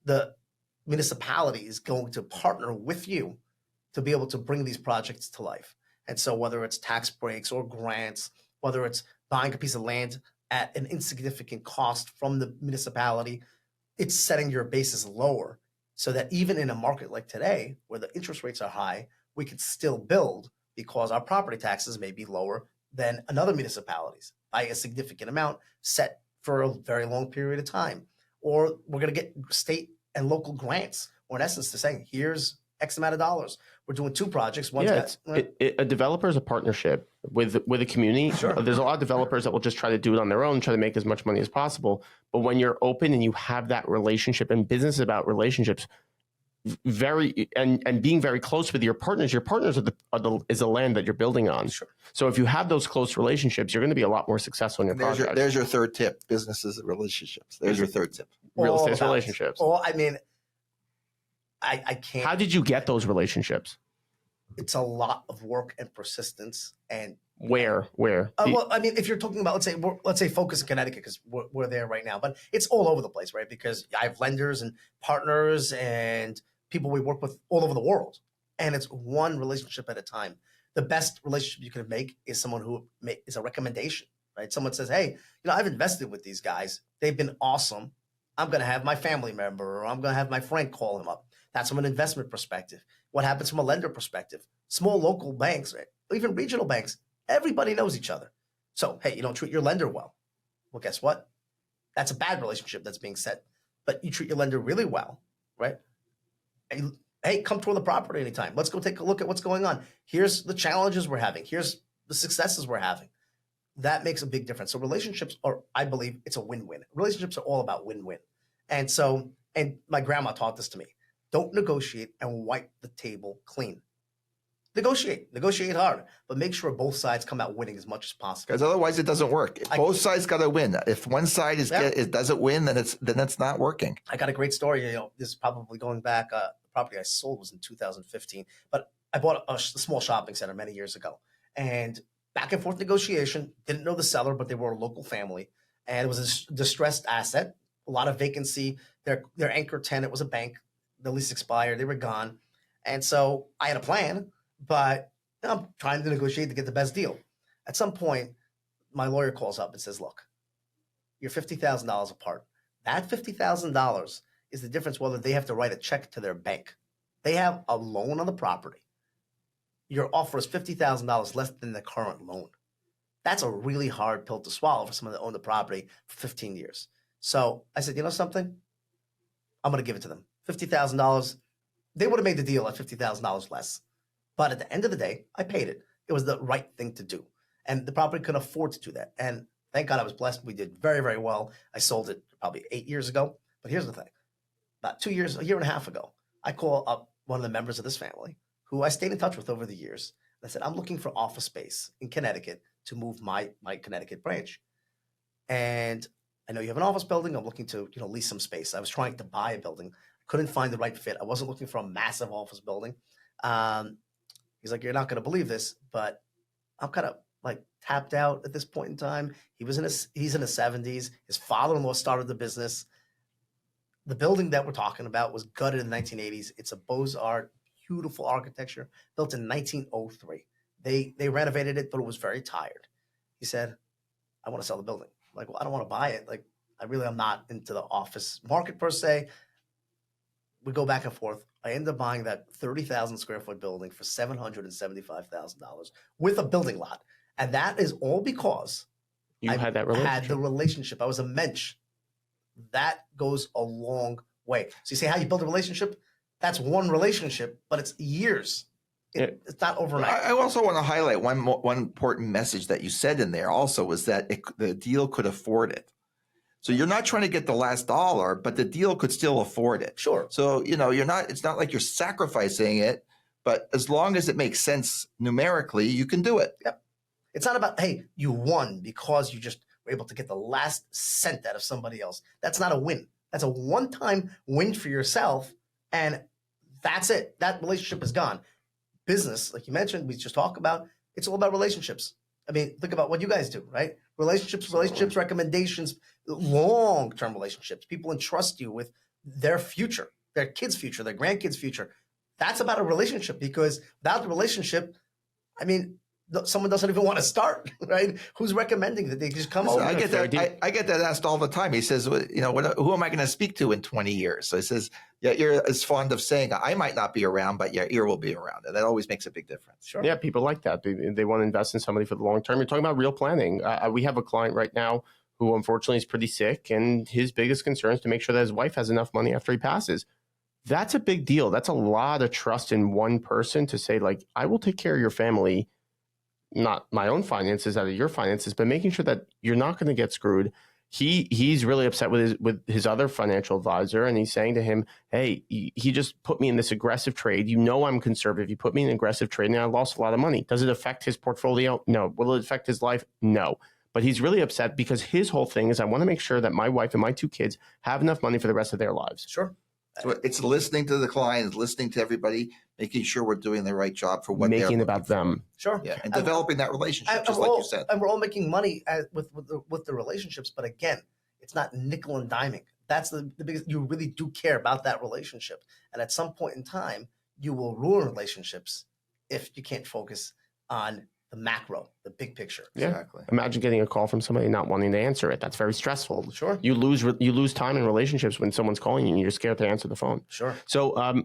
the municipality is going to partner with you to be able to bring these projects to life. And so whether it's tax breaks or grants, whether it's buying a piece of land at an insignificant cost from the municipality, it's setting your basis lower so that even in a market like today, where the interest rates are high, we can still build because our property taxes may be lower than another municipality's by a significant amount set for a very long period of time. Or we're going to get state and local grants, or in essence, to saying, here's X amount of dollars. We're doing 2 projects. One's a developer is a partnership with a community. Sure. There's a lot of developers that will just try to do it on their own, try to make as much money as possible. But when you're open and you have that relationship, and business is about relationships, and being very close with your partners is the land that you're building on. Sure. So if you have those close relationships, you're going to be a lot more successful in your project. There's your third tip: businesses and relationships. There's your third tip: real estate relationships. Well, I mean, I can't. How did you get those relationships? It's a lot of work and persistence. And where? Well, I mean, if you're talking about, let's say focus in Connecticut, because we're there right now, but it's all over the place, right? Because I have lenders and partners and people we work with all over the world, and it's one relationship at a time. The best relationship you can make is someone who is a recommendation, right? Someone says, hey, I've invested with these guys. They've been awesome. I'm going to have my family member, or I'm going to have my friend call him up. That's from an investment perspective. What happens from a lender perspective? Small local banks, right? Even regional banks, everybody knows each other. So, hey, you don't treat your lender well. Well, guess what? That's a bad relationship that's being set. But you treat your lender really well, right? Hey, come tour the property anytime. Let's go take a look at what's going on. Here's the challenges we're having. Here's the successes we're having. That makes a big difference. So relationships I believe it's a win-win. Relationships are all about win-win. And my grandma taught this to me. Don't negotiate and wipe the table clean. Negotiate hard, but make sure both sides come out winning as much as possible. Because otherwise it doesn't work. Both sides got to win. If one side it doesn't win, then it's not working. I got a great story. This is probably going back. The property I sold was in 2015, but I bought a small shopping center many years ago, and back and forth negotiation. Didn't know the seller, but they were a local family, and it was a distressed asset. A lot of vacancy. Their anchor tenant was a bank. The lease expired. They were gone, and so I had a plan. But I'm trying to negotiate to get the best deal. At some point, my lawyer calls up and says, look, you're $50,000 apart. That $50,000 is the difference whether they have to write a check to their bank. They have a loan on the property. Your offer is $50,000 less than the current loan. That's a really hard pill to swallow for someone that owned the property for 15 years. So I said, you know something? I'm going to give it to them. $50,000. They would have made the deal at $50,000 less. But at the end of the day, I paid it. It was the right thing to do. And the property could afford to do that. And thank God I was blessed. We did very, very well. I sold it probably 8 years ago. But here's the thing. About 2 years, a year and a half ago, I call up one of the members of this family who I stayed in touch with over the years. And I said, I'm looking for office space in Connecticut to move my Connecticut branch. And I know you have an office building. I'm looking to lease some space. I was trying to buy a building. Couldn't find the right fit. I wasn't looking for a massive office building. He's like, you're not going to believe this, but I'm kind of like tapped out at this point in time. He's in his 70s. His father-in-law started the business. The building that we're talking about was gutted in the 1980s. It's a Beaux-Arts, beautiful architecture, built in 1903. They renovated it, but it was very tired. He said, I want to sell the building. I'm like, well, I don't want to buy it. Like, I'm not into the office market per se. We go back and forth. I ended up buying that 30,000 square foot building for $775,000 with a building lot. And that is all because I had the relationship. I was a mensch. That goes a long way. So you say how you build a relationship? That's one relationship, but it's years. It's not overnight. I also want to highlight one important message that you said in there also was that the deal could afford it. So you're not trying to get the last dollar, but the deal could still afford it. Sure. So, it's not like you're sacrificing it, but as long as it makes sense numerically, you can do it. Yep. It's not about, hey, you won because you just were able to get the last cent out of somebody else. That's not a win. That's a one-time win for yourself, and that's it. That relationship is gone. Business, like you mentioned, we just talked about, it's all about relationships. I mean, think about what you guys do, right? Relationships, recommendations, long-term relationships. People entrust you with their future, their kids' future, their grandkids' future. That's about a relationship, because without the relationship, I mean, someone doesn't even want to start, right? Who's recommending that they just come over? I get that asked all the time. He says, who am I going to speak to in 20 years? So he says, Yair is fond of saying, I might not be around, but Yair will be around. And that always makes a big difference. Sure. Yeah, people like that. They want to invest in somebody for the long term. You're talking about real planning. We have a client right now who unfortunately is pretty sick, and his biggest concern is to make sure that his wife has enough money after he passes. That's a big deal. That's a lot of trust in one person to say, like, I will take care of your family, not my own finances out of your finances, but making sure that you're not going to get screwed. He's really upset with his other financial advisor, and he's saying to him, hey, he just put me in this aggressive trade. You know I'm conservative. You put me in an aggressive trade, and I lost a lot of money. Does it affect his portfolio? No. Will it affect his life? No. But he's really upset because his whole thing is, I want to make sure that my wife and my 2 kids have enough money for the rest of their lives. Sure. So it's listening to the clients, listening to everybody, making sure we're doing the right job for what they're making looking about for. them. Sure. Yeah, and developing that relationship, And just we're like all, you said. and we're all making money with the relationships, but again, it's not nickel and diming. That's the biggest. You really do care about that relationship, and at some point in time, you will ruin relationships if you can't focus on the macro, the big picture. Yeah. Exactly. Imagine getting a call from somebody and not wanting to answer it. That's very stressful. Sure. You lose time in relationships when someone's calling you and you're scared to answer the phone. Sure. So,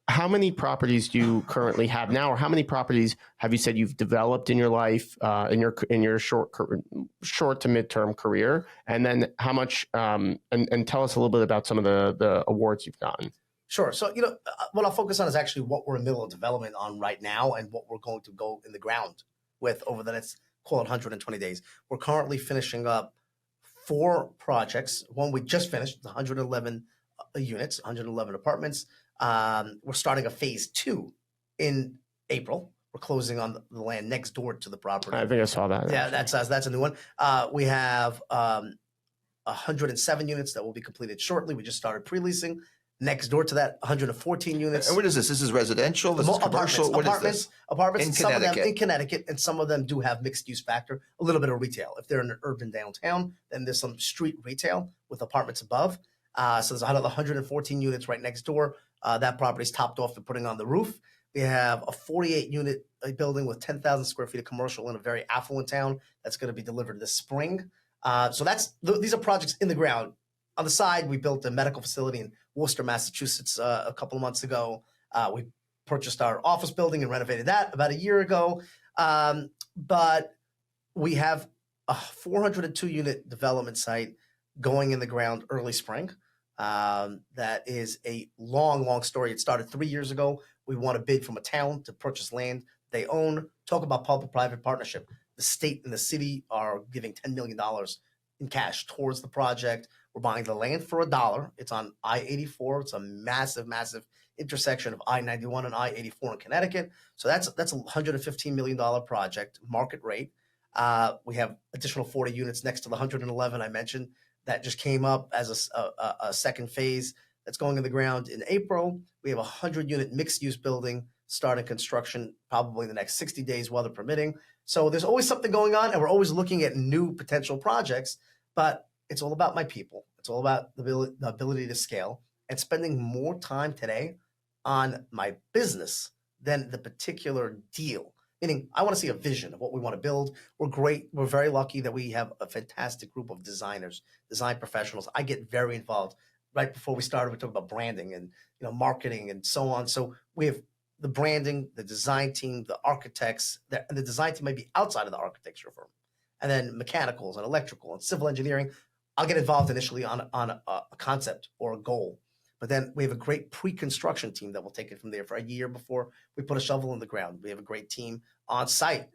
how many properties do you currently have now, or how many properties have you said you've developed in your life, in your short to midterm career, and then how much? And tell us a little bit about some of the awards you've gotten. Sure. So, what I'll focus on is actually what we're in the middle of development on right now and what we're going to go in the ground with over the next, call it 120 days. We're currently finishing up 4 projects. One we just finished, 111 units, 111 apartments. We're starting a phase 2 in April. We're closing on the land next door to the property. I think I saw that. Yeah, that's a new one. We have 107 units that will be completed shortly. We just started pre-leasing. Next door to that, 114 units. And what is this? This is residential? This is commercial? What is this? Apartments. In Some of them Connecticut. in Connecticut, and some of them do have mixed use factor, a little bit of retail. If they're in an urban downtown, then there's some street retail with apartments above. So there's another 114 units right next door. That property's topped off and putting on the roof. We have a 48 unit building with 10,000 square feet of commercial in a very affluent town that's going to be delivered this spring. So these are projects in the ground. On the side, we built a medical facility in Worcester, Massachusetts a couple of months ago. We purchased our office building and renovated that about a year ago. But we have a 402 unit development site going in the ground early spring. That is a long story. It started 3 years ago. We won a bid from a town to purchase land they own. Talk about public-private partnership. The state and the city are giving $10 million in cash towards the project. We're buying the land for $1. It's on I-84. It's a massive intersection of I-91 and I-84 in Connecticut. So that's a $115 million project, market rate. We have additional 40 units next to the 111 I mentioned that just came up as a second phase that's going in the ground in April. We have a 100-unit mixed-use building starting construction probably in the next 60 days, weather permitting. So there's always something going on, and we're always looking at new potential projects. But it's all about my people. It's all about the ability to scale and spending more time today on my business than the particular deal. Meaning, I want to see a vision of what we want to build. We're great. We're very lucky that we have a fantastic group of designers, design professionals. I get very involved. Right before we started, we talked about branding and marketing and so on. So we have the branding, the design team, the architects, and the design team might be outside of the architecture firm. And then mechanicals and electrical and civil engineering. I'll get involved initially on a concept or a goal. But then we have a great pre-construction team that will take it from there for a year before we put a shovel in the ground. We have a great team on site.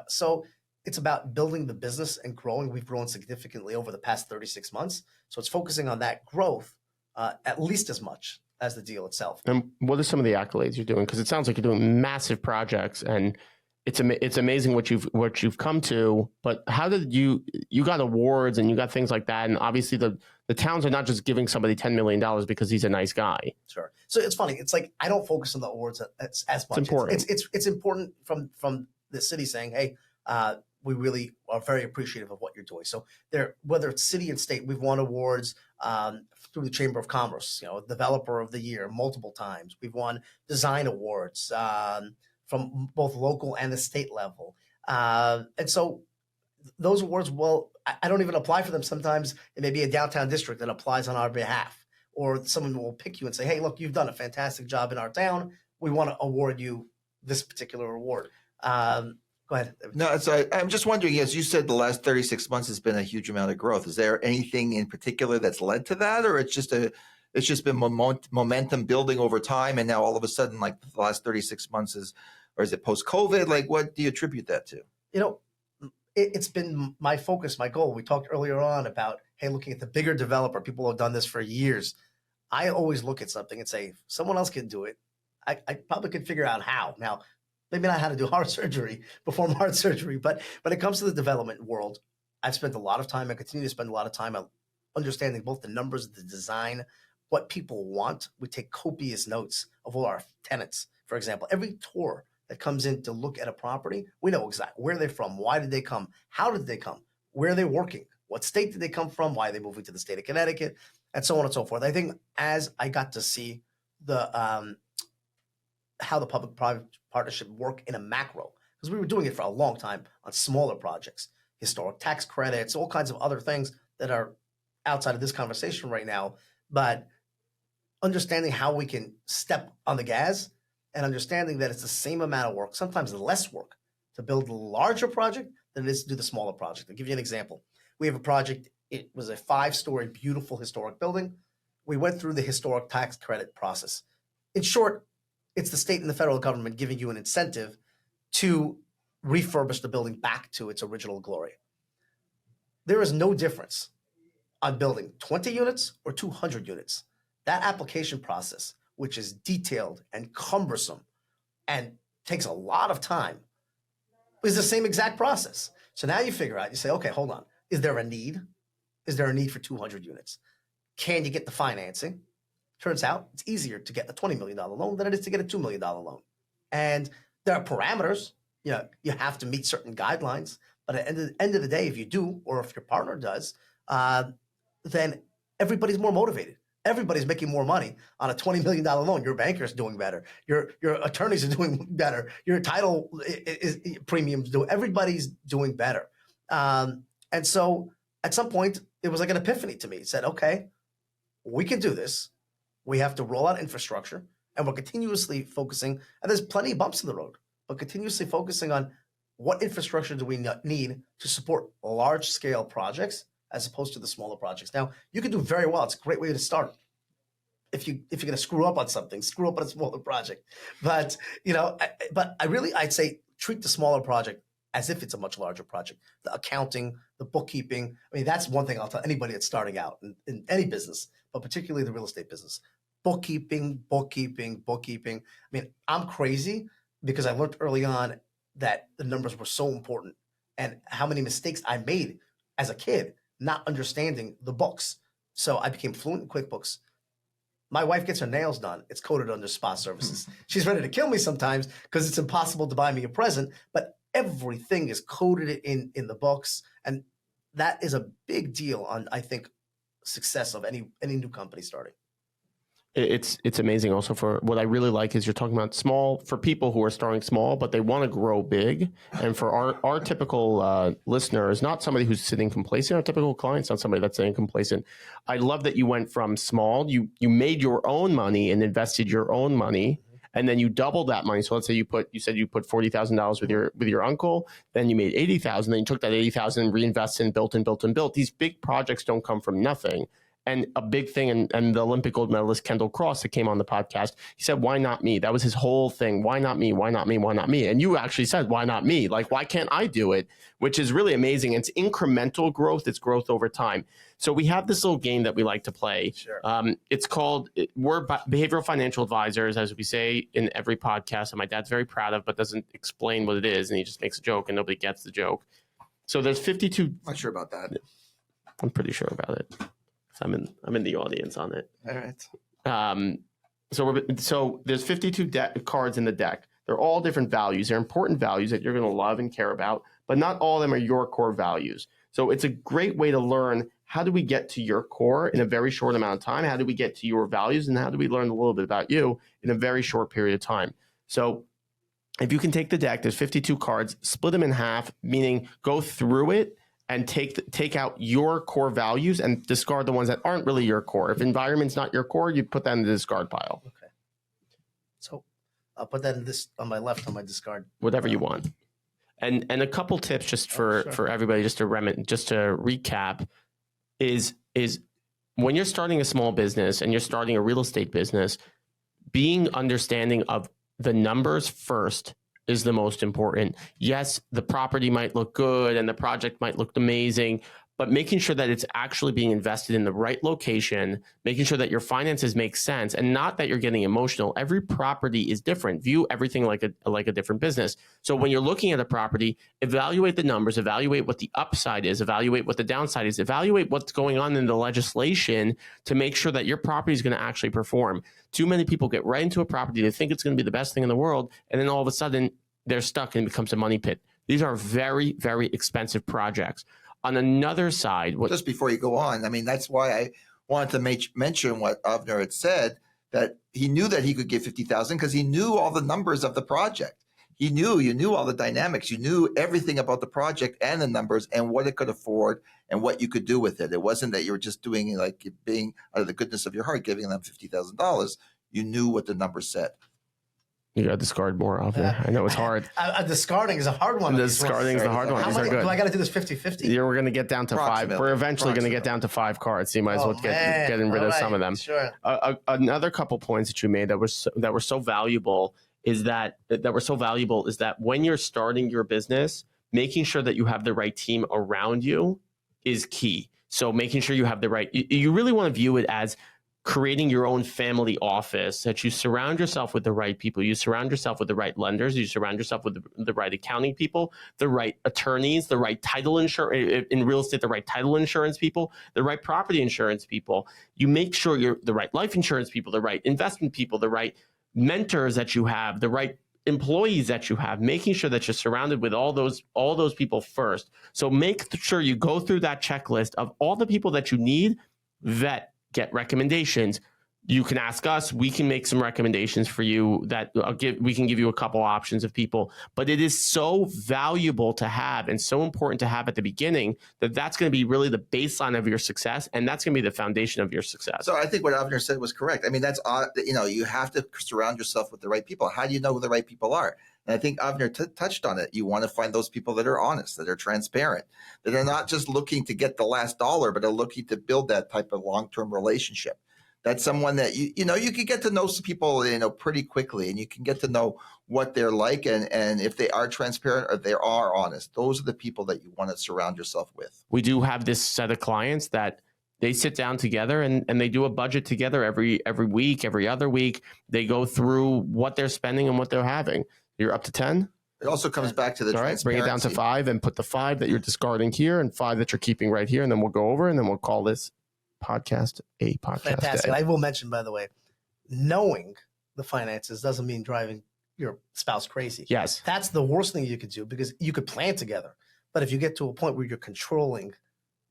So it's about building the business and growing. We've grown significantly over the past 36 months. So it's focusing on that growth at least as much as the deal itself. And what are some of the accolades you're doing? Because it sounds like you're doing massive projects, and it's amazing what you've come to. But how did you got awards and you got things like that? And obviously the towns are not just giving somebody $10 million because he's a nice guy. Sure. So it's funny. It's like I don't focus on the awards as much. It's important. It's important from the city saying, hey, we really are very appreciative of what you're doing. So whether it's city and state, we've won awards through the Chamber of Commerce, Developer of the Year multiple times. We've won design awards from both local and the state level. And so those awards, well, I don't even apply for them. Sometimes it may be a downtown district that applies on our behalf, or someone will pick you and say, hey, look, you've done a fantastic job in our town. We want to award you this particular award. Go ahead. No, so I'm just wondering, as you said, the last 36 months has been a huge amount of growth. Is there anything in particular that's led to that, or it's just it's just been momentum building over time, and now all of a sudden, like the last 36 months is it post-COVID? Like, what do you attribute that to? It's been my focus, my goal. We talked earlier on about, hey, looking at the bigger developer. People have done this for years. I always look at something and say, if someone else can do it, I probably could figure out how. Now, maybe not how to do heart surgery, perform heart surgery, but when it comes to the development world, I've spent a lot of time, I continue to spend a lot of time on understanding both the numbers, the design, what people want. We take copious notes of all our tenants. For example, every tour that comes in to look at a property, we know exactly where they're from, why did they come, how did they come, where are they working, what state did they come from, why are they moving to the state of Connecticut, and so on and so forth. I think as I got to see the how the public-private partnership work in a macro, because we were doing it for a long time on smaller projects, historic tax credits, all kinds of other things that are outside of this conversation right now, but understanding how we can step on the gas and understanding that it's the same amount of work, sometimes less work, to build a larger project than it is to do the smaller project. I'll give you an example. We have a project, it was a 5-story, beautiful historic building. We went through the historic tax credit process. In short, it's the state and the federal government giving you an incentive to refurbish the building back to its original glory. There is no difference on building 20 units or 200 units. That application process, which is detailed and cumbersome and takes a lot of time, is the same exact process. So now you figure out, you say, okay, hold on. Is there a need? Is there a need for 200 units? Can you get the financing? Turns out it's easier to get a $20 million loan than it is to get a $2 million loan. And there are parameters. You have to meet certain guidelines. But at the end of the day, if you do, or if your partner does, then everybody's more motivated. Everybody's making more money on a $20 million loan. Your banker's doing better. Your attorneys are doing better. Your title premiums do. Everybody's doing better. And so at some point, it was like an epiphany to me. It said, okay, we can do this. We have to roll out infrastructure, and we're continuously focusing, and there's plenty of bumps in the road, but continuously focusing on what infrastructure do we need to support large-scale projects as opposed to the smaller projects. Now, you can do very well. It's a great way to start. If you're going to screw up on something, screw up on a smaller project. But I'd say treat the smaller project as if it's a much larger project. The accounting, the bookkeeping. I mean, that's one thing I'll tell anybody that's starting out in any business, but particularly the real estate business. Bookkeeping. I mean, I'm crazy because I learned early on that the numbers were so important and how many mistakes I made as a kid, not understanding the books. So I became fluent in QuickBooks. My wife gets her nails done. It's coded under spa services. She's ready to kill me sometimes because it's impossible to buy me a present, but everything is coded in the books. And that is a big deal on, I think, success of any new company starting. It's amazing. Also, for what I really like is you're talking about small for people who are starting small, but they want to grow big. And for our typical listener is not somebody who's sitting complacent. Our typical client's not somebody that's sitting complacent. I love that you went from small. You made your own money and invested your own money, and then you doubled that money. So let's say you said you put $40,000 with your uncle. Then you made $80,000. Then you took that $80,000 and reinvested and built. These big projects don't come from nothing. And a big thing, and the Olympic gold medalist Kendall Cross that came on the podcast, he said, why not me? That was his whole thing. Why not me? Why not me? Why not me? And you actually said, why not me? Like, why can't I do it? Which is really amazing. It's incremental growth. It's growth over time. So we have this little game that we like to play. Sure. It's called, we're behavioral financial advisors, as we say in every podcast, and my dad's very proud of, but doesn't explain what it is. And he just makes a joke and nobody gets the joke. So there's 52. Not sure about that. I'm pretty sure about it. I'm in the audience on it. All right. So there's 52 cards in the deck. They're all different values. They're important values that you're going to love and care about, but not all of them are your core values. So it's a great way to learn, how do we get to your core in a very short amount of time? How do we get to your values? And how do we learn a little bit about you in a very short period of time? So if you can take the deck, there's 52 cards, split them in half, meaning go through it and take out your core values and discard the ones that aren't really your core. If environment's not your core, you put that in the discard pile. Okay. So I'll put that on my left, on my discard. Whatever you want. And a couple tips just for everybody, just to recap, is when you're starting a small business and you're starting a real estate business, being understanding of the numbers first is the most important. Yes, the property might look good and the project might look amazing, but making sure that it's actually being invested in the right location, making sure that your finances make sense, and not that you're getting emotional. Every property is different. View everything like a different business. So when you're looking at a property, evaluate the numbers, evaluate what the upside is, evaluate what the downside is, evaluate what's going on in the legislation to make sure that your property is going to actually perform. Too many people get right into a property, they think it's going to be the best thing in the world, and then all of a sudden they're stuck and it becomes a money pit. These are very, very expensive projects. On another side, just before you go on, I mean, that's why I wanted to mention what Avner had said, that he knew that he could give 50,000 because he knew all the numbers of the project. You knew all the dynamics. You knew everything about the project and the numbers and what it could afford and what you could do with it. It wasn't that you were just doing like being out of the goodness of your heart, giving them $50,000. You knew what the numbers said. You got to discard more out there. I know it's hard. Discarding is a hard one. Discarding is the hard one. How many do I got to do this 50-50? We're going to get down to 5. We're eventually going to get down to 5 cards. So you might as well getting rid of some of them. Sure. Another couple points that you made that were so valuable is that when you're starting your business, making sure that you have the right team around you is key. So making sure you have the right, you really want to view it as creating your own family office, that you surround yourself with the right people, you surround yourself with the right lenders, you surround yourself with the right accounting people, the right attorneys, the right title insurance in real estate, the right title insurance people, the right property insurance people. You make sure you're the right life insurance people, the right investment people, the right mentors that you have, the right employees that you have, making sure that you're surrounded with all those people first. So make sure you go through that checklist of all the people that you need, vet, get recommendations. You can ask us, we can make some recommendations for you that we can give you a couple options of people, but it is so valuable to have and so important to have at the beginning that's going to be really the baseline of your success. And that's going to be the foundation of your success. So I think what Avner said was correct. I mean, that's, you have to surround yourself with the right people. How do you know who the right people are? And I think Avner touched on it. You want to find those people that are honest, that are transparent, that are not just looking to get the last dollar, but are looking to build that type of long-term relationship. That's someone that you can get to know some people, pretty quickly, and you can get to know what they're like and if they are transparent or they are honest. Those are the people that you want to surround yourself with. We do have this set of clients that they sit down together and they do a budget together every week, every other week. They go through what they're spending and what they're having. You're up to 10? It also comes back to the transparency. Bring it down to 5 and put the 5 that you're discarding here and 5 that you're keeping right here. And then we'll go over and then we'll call this podcast a podcast. Fantastic. Day. I will mention, by the way, knowing the finances doesn't mean driving your spouse crazy. Yes. That's the worst thing you could do because you could plan together. But if you get to a point where you're controlling,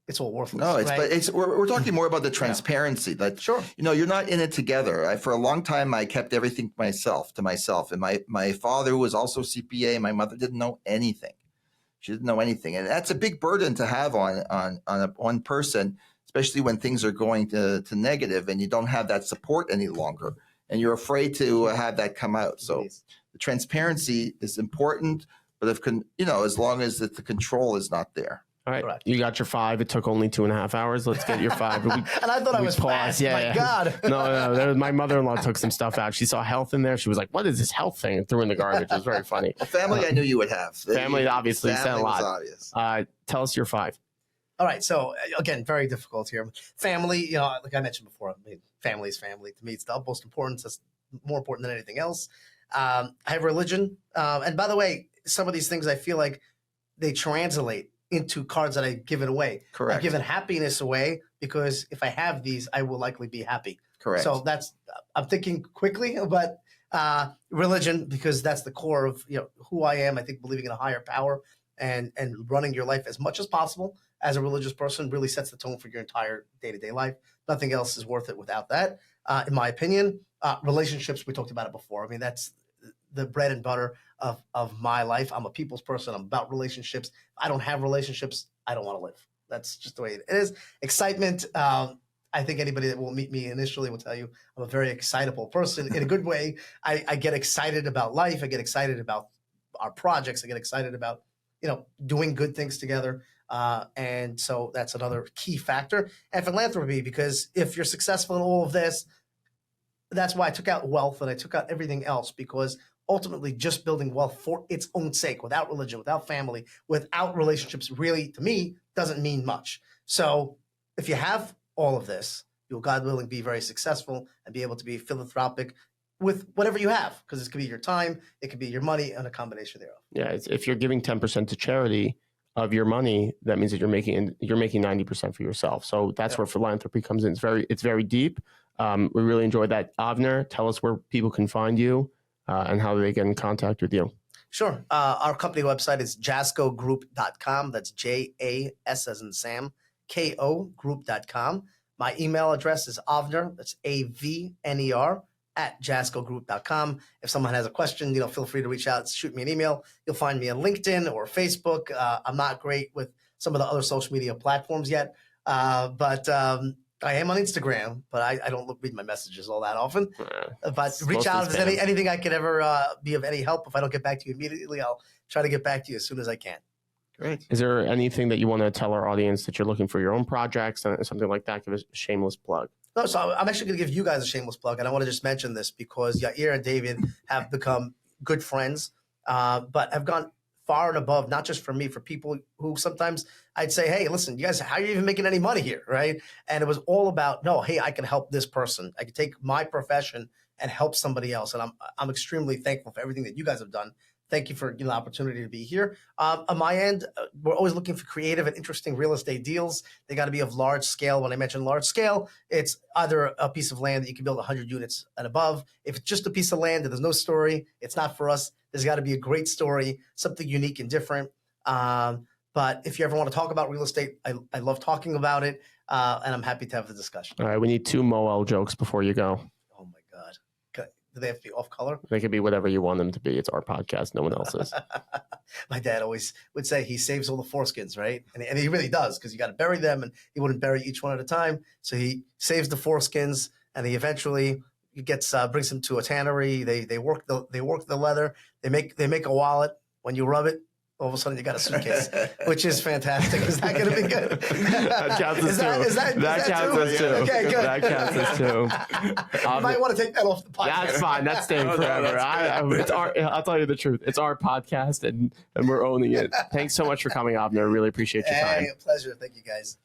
it's all worthless. No, right? We're talking more about the transparency. That sure, you're not in it together. For a long time, I kept everything to myself. And my father was also CPA. My mother didn't know anything. She didn't know anything, and that's a big burden to have on one person, especially when things are going to negative and you don't have that support any longer, and you're afraid to have that come out. So the transparency is important, but as long as the control is not there. All right, correct. You got your 5. It took only 2.5 hours. Let's get your 5. And I thought I was fast. My God. No. My mother-in-law took some stuff out. She saw health in there. She was like, "What is this health thing?" And threw in the garbage. It was very funny. Family, I knew you would have. Family obviously said a lot. Obvious. Tell us your 5. All right. So again, very difficult here. Family, like I mentioned before, I mean, family is family. To me, it's the most important. It's more important than anything else. I have religion. And by the way, some of these things I feel like they translate into cards that I've given away. Correct. I've given happiness away because if I have these, I will likely be happy. Correct. So I'm thinking quickly, but religion, because that's the core of who I am. I think believing in a higher power and running your life as much as possible as a religious person really sets the tone for your entire day-to-day life. Nothing else is worth it without that, in my opinion. Relationships, we talked about it before. I mean, that's the bread and butter of my life. I'm a people's person. I'm about relationships. If I don't have relationships, I don't want to live. That's just the way it is. Excitement. I think anybody that will meet me initially will tell you I'm a very excitable person in a good way. I get excited about life. I get excited about our projects. I get excited about, doing good things together. And so that's another key factor. And philanthropy, because if you're successful in all of this, that's why I took out wealth and I took out everything else, because ultimately just building wealth for its own sake, without religion, without family, without relationships, really, to me, doesn't mean much. So if you have all of this, you'll, God willing, be very successful and be able to be philanthropic with whatever you have, because it could be your time, it could be your money, and a combination thereof. Yeah, if you're giving 10% to charity of your money, that means that you're making 90% for yourself. So that's where philanthropy comes in. It's very deep. We really enjoyed that. Avner, tell us where people can find you and how they get in contact with you. Sure. Our company website is jascogroup.com. That's JAS as in Sam, KO group.com. My email address is Avner, that's AVNER, @jascogroup.com. If someone has a question, feel free to reach out, shoot me an email. You'll find me on LinkedIn or Facebook. I'm not great with some of the other social media platforms yet, but I am on Instagram, but I don't read my messages all that often. But reach out if there's anything I could ever be of any help. If I don't get back to you immediately, I'll try to get back to you as soon as I can. Great. Is there anything that you want to tell our audience that you're looking for your own projects and something like that? Give us a shameless plug. No, so I'm actually going to give you guys a shameless plug, and I want to just mention this because Yair and David have become good friends, but have gone far and above, not just for me, for people who sometimes I'd say, hey, listen, you guys, how are you even making any money here, right? And it was all about, no, hey, I can help this person. I can take my profession and help somebody else, and I'm extremely thankful for everything that you guys have done. Thank you for the opportunity to be here. On my end, we're always looking for creative and interesting real estate deals. They got to be of large scale. When I mention large scale, it's either a piece of land that you can build 100 units and above. If it's just a piece of land and there's no story, it's not for us. There's got to be a great story, something unique and different. But if you ever want to talk about real estate, I love talking about it, and I'm happy to have the discussion. All right, we need 2 Moel jokes before you go. Oh, my God. Do they have to be off color? They could be whatever you want them to be. It's our podcast. No one else's. My dad always would say he saves all the foreskins, right? And he really does, because you got to bury them, and he wouldn't bury each one at a time. So he saves the foreskins, and he eventually brings them to a tannery. They work the leather. They make a wallet. When you rub it, all of a sudden you got a suitcase, which is fantastic. Is that going to be good? That counts as 2. That counts as 2. Okay, good. That counts as 2. You might want to take that off the podcast. That's fine. That's staying forever. I'll tell you the truth. It's our podcast, and we're owning it. Thanks so much for coming, Avner. Really appreciate your time. Hey, a pleasure. Thank you, guys.